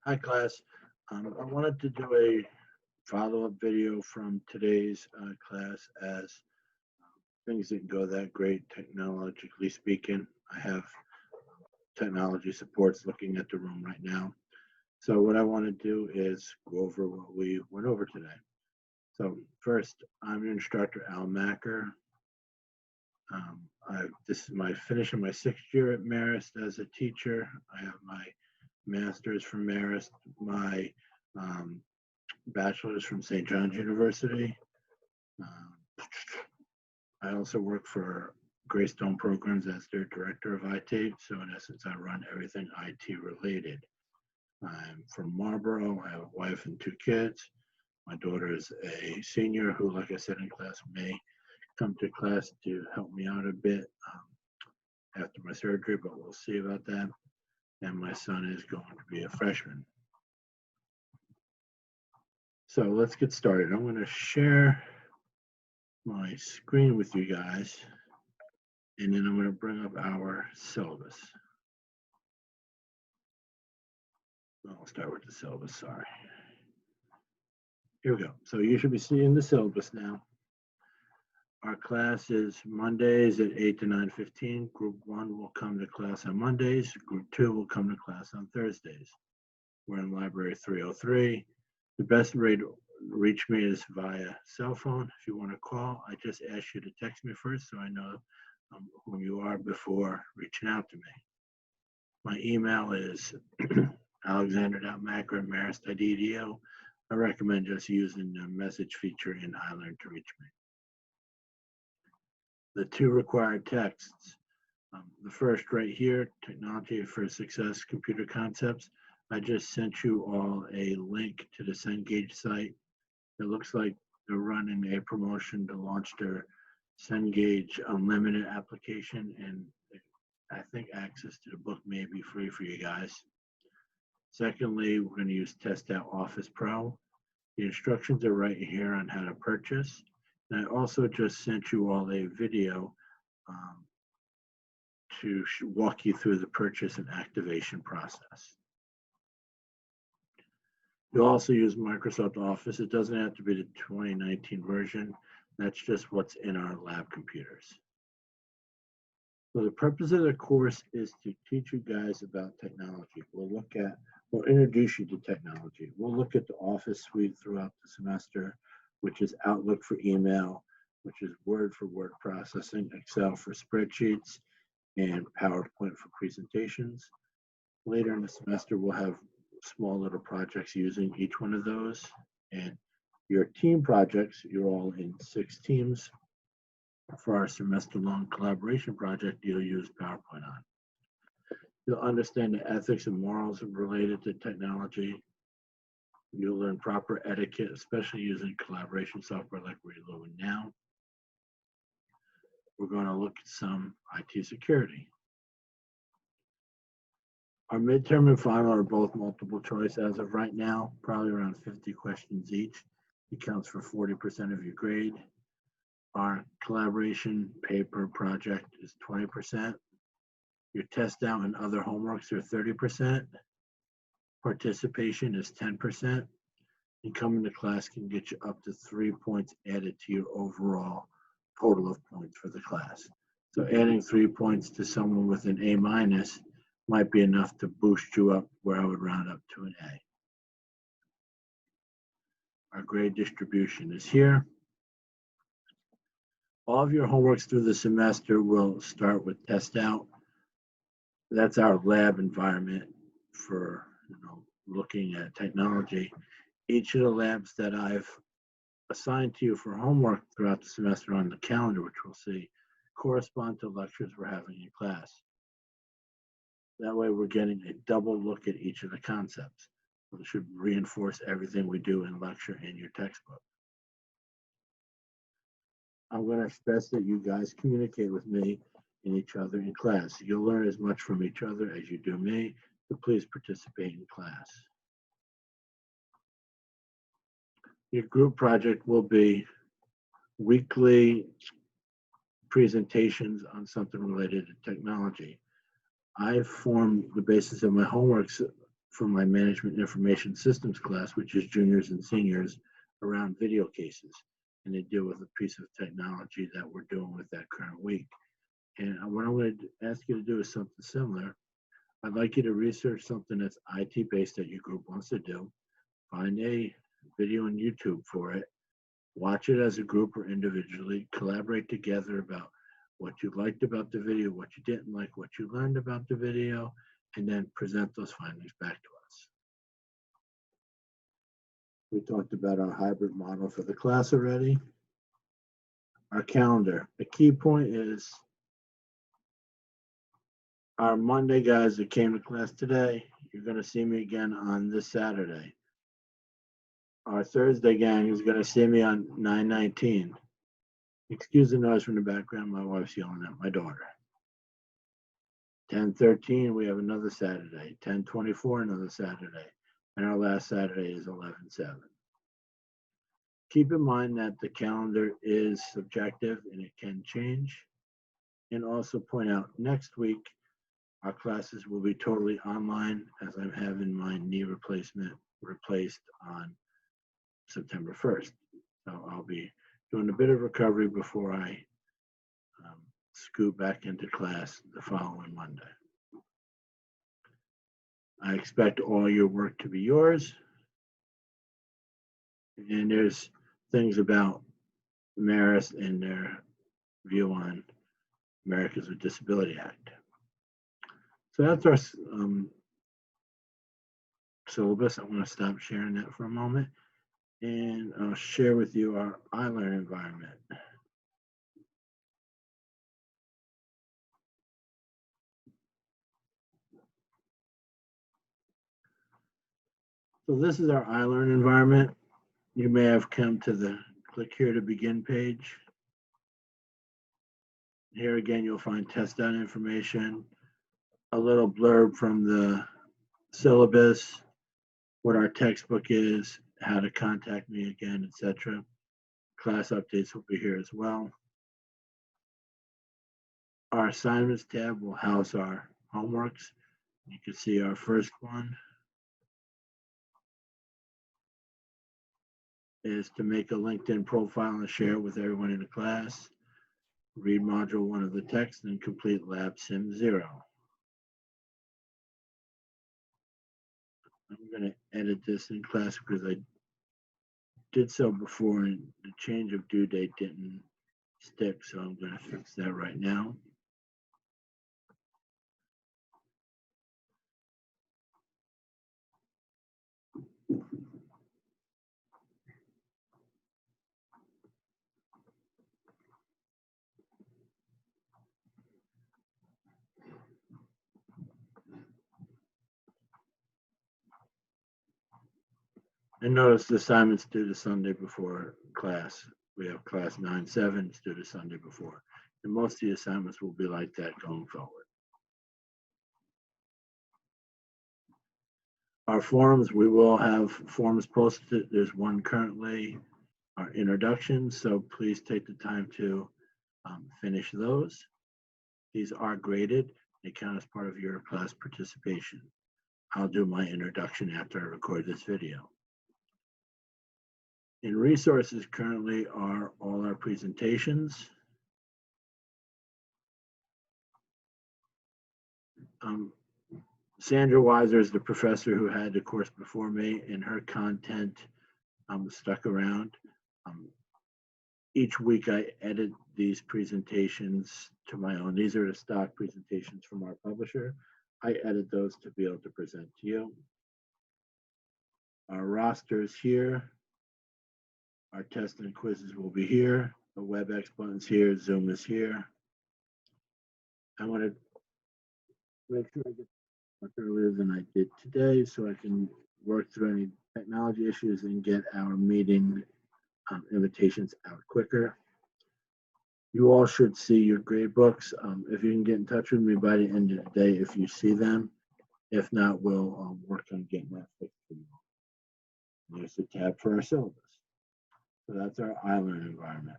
Hi, class. I wanted to do a follow-up video from today's class as things didn't go that great technologically speaking. I have technology supports looking at the room right now. So what I want to do is go over what we went over today. So first, I'm an instructor, Al Macker. This is my finishing my 6th year at Marist as a teacher. I have my master's from Marist, my um, bachelor's from St. John's University. Um, I also work for Greystone Programs as their director of IT. So in essence, I run everything IT related. I'm from Marlboro. I have a wife and 2 kids. My daughter is a senior who, like I said in class, may come to class to help me out a bit after my surgery, but we'll see about that. And my son is going to be a freshman. So let's get started. I'm going to share my screen with you guys, and then I'm going to bring up our syllabus. Well, I'll start with the syllabus, sorry. Here we go. So you should be seeing the syllabus now. Our class is Mondays at 8 to 9:15. Group 1 will come to class on Mondays. Group 2 will come to class on Thursdays. We're in library 303. The best way to reach me is via cell phone. If you want to call, I just ask you to text me first so I know who you are before reaching out to me. My email is alexander.macker@marist.edu. I recommend just using the message feature in iLearn to reach me. The 2 required texts. The first right here, Technology for Success Computer Concepts. I just sent you all a link to the Cengage site. It looks like they're running a promotion to launch their Cengage Unlimited application, and I think access to the book may be free for you guys. Secondly, we're going to use Test Out Office Pro. The instructions are right here on how to purchase. And I also just sent you all a video to walk you through the purchase and activation process. You'll also use Microsoft Office. It doesn't have to be the 2019 version. That's just what's in our lab computers. So the purpose of the course is to teach you guys about technology. We'll introduce you to technology. We'll look at the Office suite throughout the semester, which is Outlook for email, which is Word for word processing, Excel for spreadsheets, and PowerPoint for presentations. Later in the semester, we'll have small little projects using each one of those. And your team projects, you're all in 6 teams. For our semester-long collaboration project, you'll use PowerPoint on. You'll understand the ethics and morals related to technology. You'll learn proper etiquette, especially using collaboration software like we're doing now. We're going to look at some IT security. Our midterm and final are both multiple choice as of right now, probably around 50 questions each. It counts for 40% of your grade. Our collaboration paper project is 20%. Your test out and other homeworks are 30%. Participation is 10%. And coming to class can get you up to 3 points added to your overall total of points for the class. So adding 3 points to someone with an A- might be enough to boost you up where I would round up to an A. Our grade distribution is here. All of your homeworks through the semester will start with test out. That's our lab environment for looking at technology. Each of the labs that I've assigned to you for homework throughout the semester on the calendar, which we'll see, correspond to lectures we're having in class. That way we're getting a double look at each of the concepts. So it should reinforce everything we do in lecture in your textbook. I'm going to stress that you guys communicate with me and each other in class. You'll learn as much from each other as you do me, so please participate in class. Your group project will be weekly presentations on something related to technology. I formed the basis of my homeworks for my management information systems class, which is juniors and seniors, around video cases. And they deal with a piece of technology that we're doing with that current week. And what I'm going to ask you to do is something similar. I'd like you to research something that's IT based that your group wants to do. Find a video on YouTube for it. Watch it as a group or individually. Collaborate together about what you liked about the video, what you didn't like, what you learned about the video, and then present those findings back to us. We talked about our hybrid model for the class already. Our calendar. The key point is our Monday guys that came to class today, you're going to see me again on this Saturday. Our Thursday gang is going to see me on 9/19. Excuse the noise from the background. My wife's yelling at my daughter. 10/13, we have another Saturday. 10/24, another Saturday. And our last Saturday is 11/7. Keep in mind that the calendar is subjective and it can change. And also point out next week, our classes will be totally online as I'm having my knee replacement replaced on September 1st. So I'll be doing a bit of recovery before I scoot back into class the following Monday. I expect all your work to be yours. And there's things about Marist and their view on Americans with Disability Act. So that's our syllabus. I'm going to stop sharing that for a moment. And I'll share with you our iLearn environment. So this is our iLearn environment. You may have come to the click here to begin page. Here again, you'll find test data information, a little blurb from the syllabus, what our textbook is, how to contact me again, etc. Class updates will be here as well. Our assignments tab will house our homeworks. You can see our first one is to make a LinkedIn profile and share it with everyone in the class. Read module 1 of the text and complete lab sim 0. I'm going to edit this in class because I did so before and the change of due date didn't stick, so I'm going to fix that right now. And notice the assignments due the Sunday before class. We have class 9/7, it's due the Sunday before. And most of the assignments will be like that going forward. Our forums, we will have forums posted. There's one currently, our introduction, so please take the time to finish those. These are graded. They count as part of your class participation. I'll do my introduction after I record this video. In resources currently are all our presentations. Sandra Weiser is the professor who had the course before me, and her content stuck around. Each week I edit these presentations to my own. These are the stock presentations from our publisher. I edit those to be able to present to you. Our roster is here. Our tests and quizzes will be here. The WebEx button's here. Zoom is here. I want to make sure I get much earlier than I did today so I can work through any technology issues and get our meeting invitations out quicker. You all should see your grade books. If you can get in touch with me by the end of the day if you see them. If not, we'll work on getting that fixed for you. There's a tab for our syllabus. So that's our iLearn environment.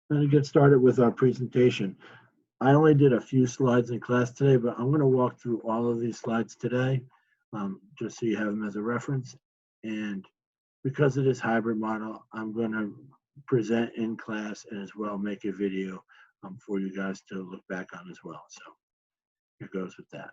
Now to get started with our presentation. I only did a few slides in class today, but I'm going to walk through all of these slides today, just so you have them as a reference. And because of this hybrid model, I'm going to present in class and as well make a video for you guys to look back on as well. So here goes with that.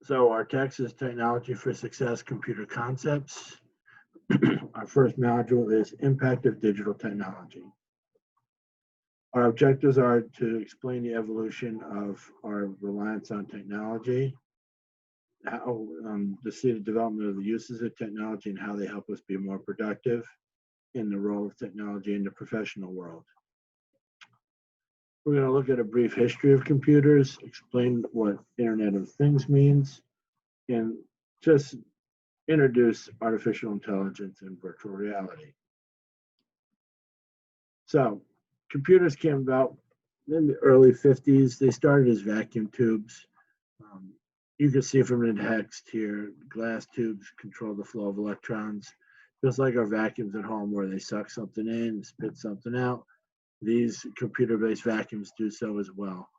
So our text is Technology for Success Computer Concepts. Our first module is Impact of Digital Technology. Our objectives are to explain the evolution of our reliance on technology, how to see the development of the uses of technology and how they help us be more productive in the role of technology in the professional world. We're going to look at a brief history of computers, explain what Internet of Things means, and just introduce artificial intelligence and virtual reality. So, computers came about in the early 50s. They started as vacuum tubes. You can see from the text here, glass tubes control the flow of electrons, just like our vacuums at home where they suck something in, spit something out. These computer-based vacuums do so as well.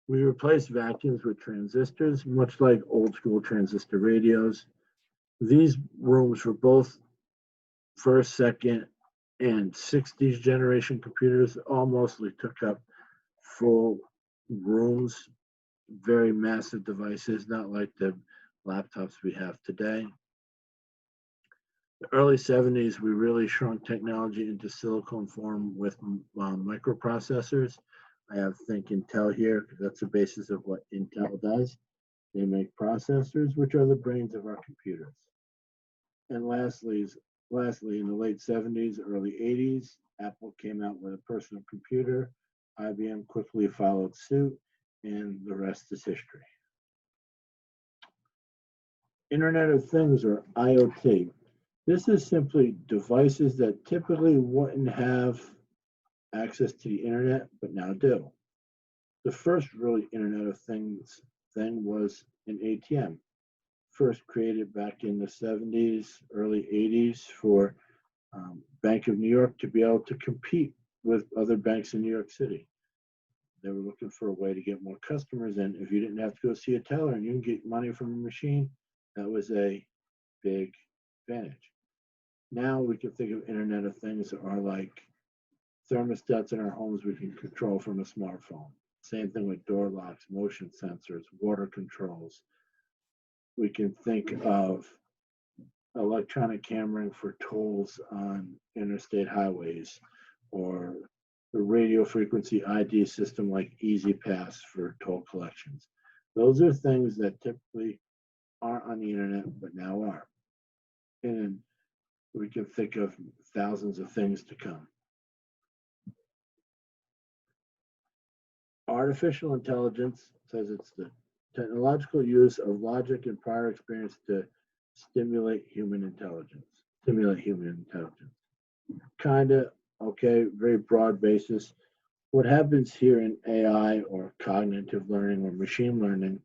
We replaced vacuums with transistors, much like old school transistor radios. These rooms were both first, second, and 60s generation computers, all mostly took up full rooms, very massive devices, not like the laptops we have today. The early 70s, we really shrunk technology into silicon form with microprocessors. I have Think Intel here because that's the basis of what Intel does. They make processors, which are the brains of our computers. And lastly, in the late 70s, early 80s, Apple came out with a personal computer. IBM quickly followed suit, and the rest is history. Internet of Things, or IoT. This is simply devices that typically wouldn't have access to the internet, but now do. The first really Internet of Things thing was an ATM, first created back in the 70s, early 80s for Bank of New York to be able to compete with other banks in New York City. They were looking for a way to get more customers in. If you didn't have to go see a teller and you can get money from a machine, that was a big advantage. Now we can think of Internet of Things that are like thermostats in our homes we can control from a smartphone. Same thing with door locks, motion sensors, water controls. We can think of electronic cameraing for tolls on interstate highways, or the radio frequency ID system like E-ZPass for toll collections. Those are things that typically aren't on the internet, but now are. And we can think of thousands of things to come. Artificial intelligence says it's the technological use of logic and prior experience to stimulate human intelligence. Kinda, okay, very broad basis. What happens here in AI or cognitive learning or machine learning,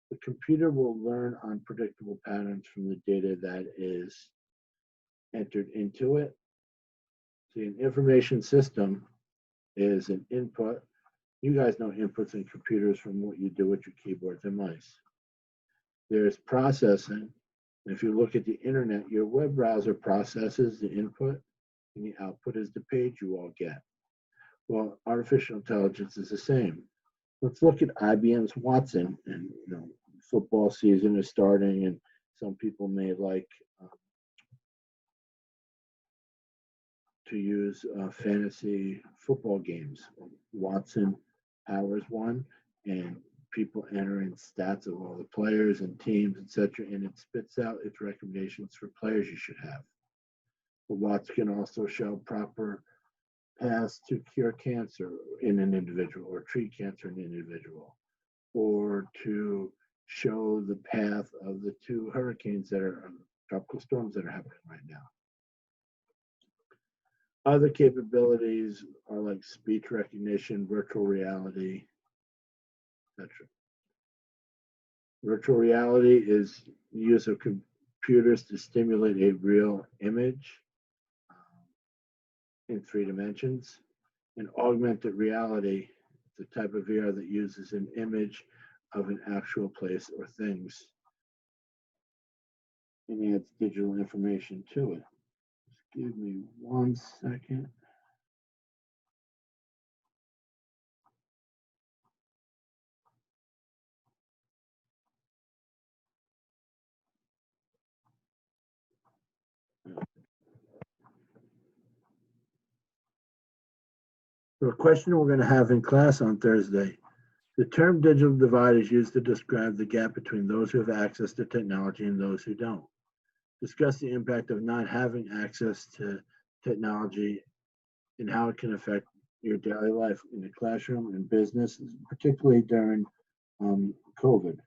the computer will learn unpredictable patterns from the data that is entered into it. See, an information system is an input. You guys know inputs in computers from what you do with your keyboards and mice. There's processing. If you look at the internet, your web browser processes the input, and the output is the page you all get. Well, artificial intelligence is the same. Let's look at IBM's Watson, and football season is starting, and some people may like to use fantasy football games. Watson powers one, and people enter in stats of all the players and teams, etc., and it spits out its recommendations for players you should have. But Watson can also show proper paths to cure cancer in an individual, or treat cancer in an individual, or to show the path of the two hurricanes that are tropical storms that are happening right now. Other capabilities are like speech recognition, virtual reality, etc. Virtual reality is the use of computers to stimulate a real image in 3 dimensions. And augmented reality, the type of VR that uses an image of an actual place or things and adds digital information to it. Just give me 1 second. So a question we're going to have in class on Thursday. The term digital divide is used to describe the gap between those who have access to technology and those who don't. Discuss the impact of not having access to technology and how it can affect your daily life in the classroom and business, particularly during COVID.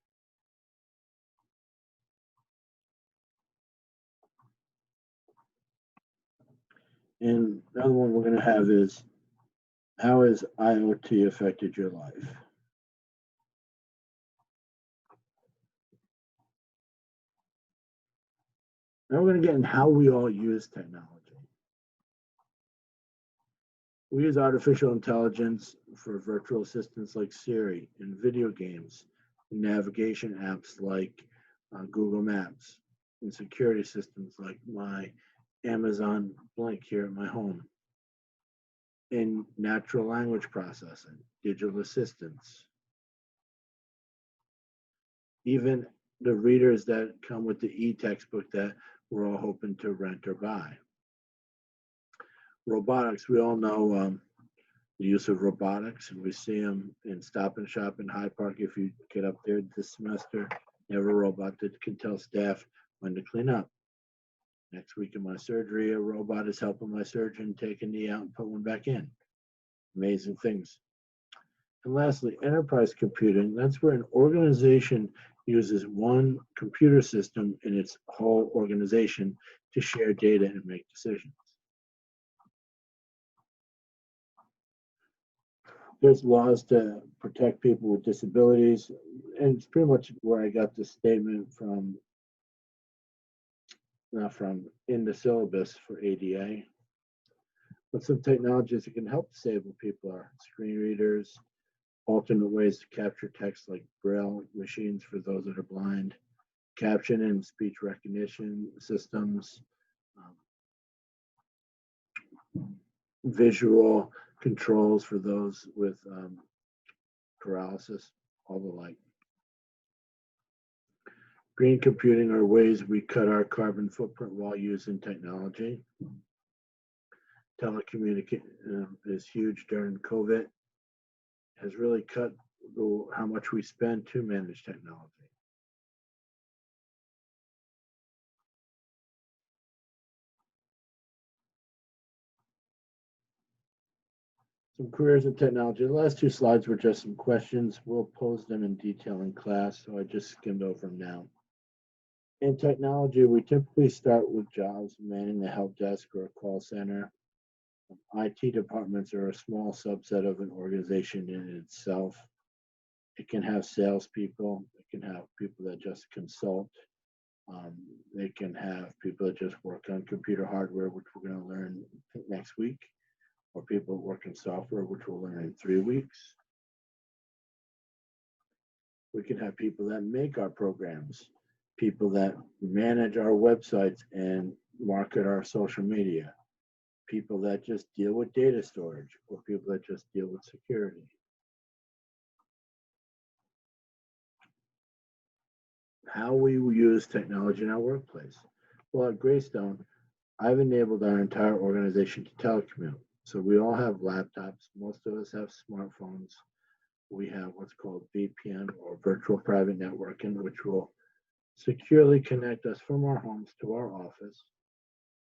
And another one we're going to have is, how has IoT affected your life? Now we're going to get in how we all use technology. We use artificial intelligence for virtual assistants like Siri, in video games, in navigation apps like Google Maps, in security systems like my Amazon Blink here at my home, in natural language processing, digital assistants, even the readers that come with the e-textbook that we're all hoping to rent or buy. Robotics, we all know the use of robotics, and we see them in Stop and Shop in Hyde Park. If you get up there this semester, you have a robot that can tell staff when to clean up. Next week in my surgery, a robot is helping my surgeon take a knee out and put one back in. Amazing things. And lastly, enterprise computing. That's where an organization uses one computer system in its whole organization to share data and make decisions. There's laws to protect people with disabilities, and it's pretty much where I got this statement from, not from in the syllabus for ADA. But some technologies that can help disabled people are screen readers, alternate ways to capture text like Braille machines for those that are blind, caption and speech recognition systems, visual controls for those with paralysis, all the like. Green computing are ways we cut our carbon footprint while using technology. Telecommunication is huge during COVID. Has really cut how much we spend to manage technology. Some careers in technology. The last 2 slides were just some questions. We'll pose them in detail in class, so I just skimmed over them now. In technology, we typically start with jobs manning the help desk or a call center. IT departments are a small subset of an organization in itself. It can have salespeople. It can have people that just consult. They can have people that just work on computer hardware, which we're going to learn next week, or people that work in software, which we'll learn in 3 weeks. We can have people that make our programs, people that manage our websites and market our social media, people that just deal with data storage, or people that just deal with security. How we use technology in our workplace. Well, at Greystone, I've enabled our entire organization to telecommute. So we all have laptops. Most of us have smartphones. We have what's called VPN, or virtual private networking, which will securely connect us from our homes to our office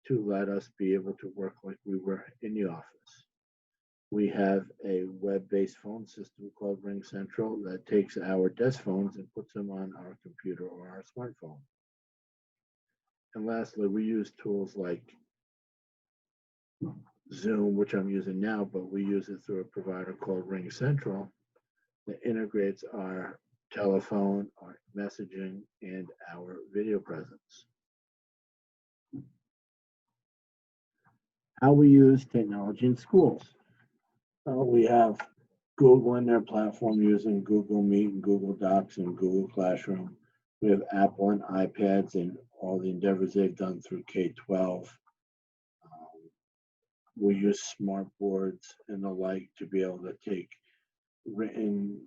to let us be able to work like we were in the office. We have a web-based phone system called RingCentral that takes our desk phones and puts them on our computer or our smartphone. And lastly, we use tools like Zoom, which I'm using now, but we use it through a provider called RingCentral that integrates our telephone, our messaging, and our video presence. How we use technology in schools. We have Google in their platform using Google Meet and Google Docs and Google Classroom. We have Apple and iPads and all the endeavors they've done through K-12. We use smart boards and the like to be able to take written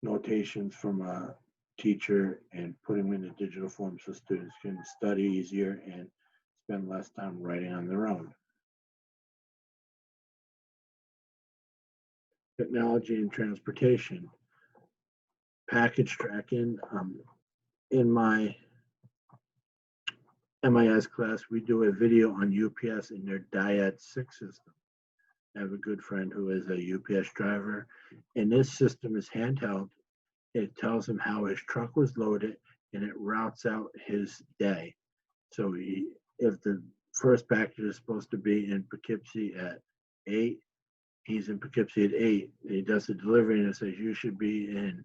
notations from a teacher and put them in a digital form so students can study easier and spend less time writing on their own. Technology and transportation. Package tracking. In my MIS class, we do a video on UPS and their Diet 6 system. I have a good friend who is a UPS driver, and this system is handheld. It tells him how his truck was loaded, and it routes out his day. So if the first package is supposed to be in Poughkeepsie at 8, he's in Poughkeepsie at 8, and he does the delivery, and it says you should be in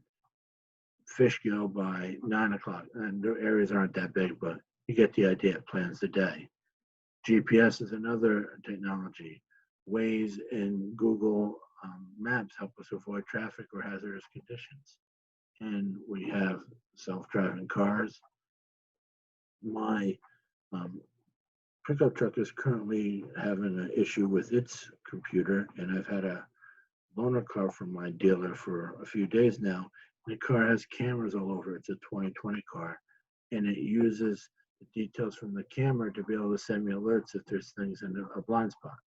Fishkill by 9 o'clock. And their areas aren't that big, but you get the idea. It plans the day. GPS is another technology. Waze and Google Maps help us avoid traffic or hazardous conditions. And we have self-driving cars. My pickup truck is currently having an issue with its computer, and I've had a loaner car from my dealer for a few days now. The car has cameras all over. It's a 2020 car, and it uses the details from the camera to be able to send me alerts if there's things in a blind spot.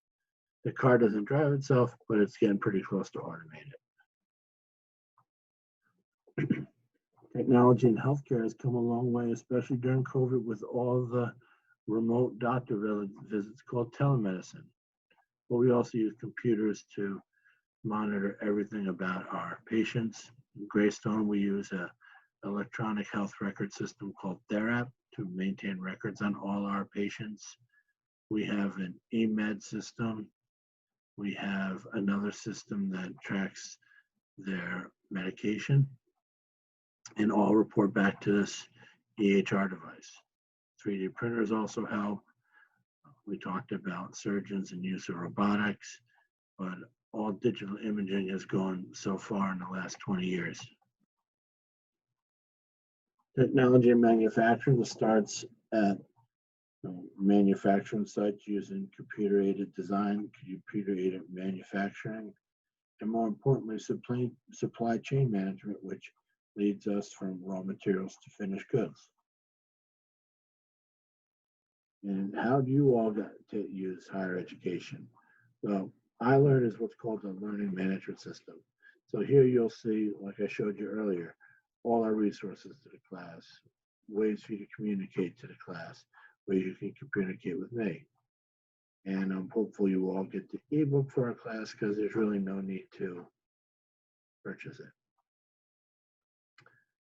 The car doesn't drive itself, but it's getting pretty close to automated. Technology in healthcare has come a long way, especially during COVID with all the remote doctor visits called telemedicine. But we also use computers to monitor everything about our patients. In Greystone, we use an electronic health record system called TheraP to maintain records on all our patients. We have an eMed system. We have another system that tracks their medication, and all report back to this EHR device. 3D printers also help. We talked about surgeons and use of robotics, but all digital imaging has gone so far in the last 20 years. Technology in manufacturing starts at manufacturing sites using computer-aided design, computer-aided manufacturing, and more importantly, supply chain management, which leads us from raw materials to finished goods. And how do you all get to use higher education? Well, iLearn is what's called a learning management system. So here you'll see, like I showed you earlier, all our resources to the class, ways for you to communicate to the class, ways you can communicate with me. And I'm hopeful you all get the ebook for our class because there's really no need to purchase it.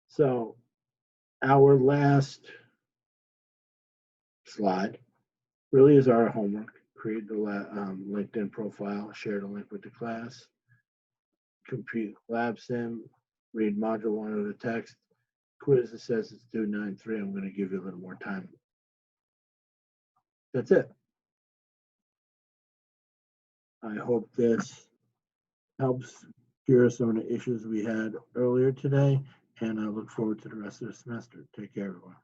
So our last slide really is our homework. Create the LinkedIn profile, share the link with the class, complete LabSim, read module 1 of the text. Quiz that says it's due 9/3. I'm going to give you a little more time. That's it. I hope this helps cure some of the issues we had earlier today, and I look forward to the rest of the semester. Take care, everyone.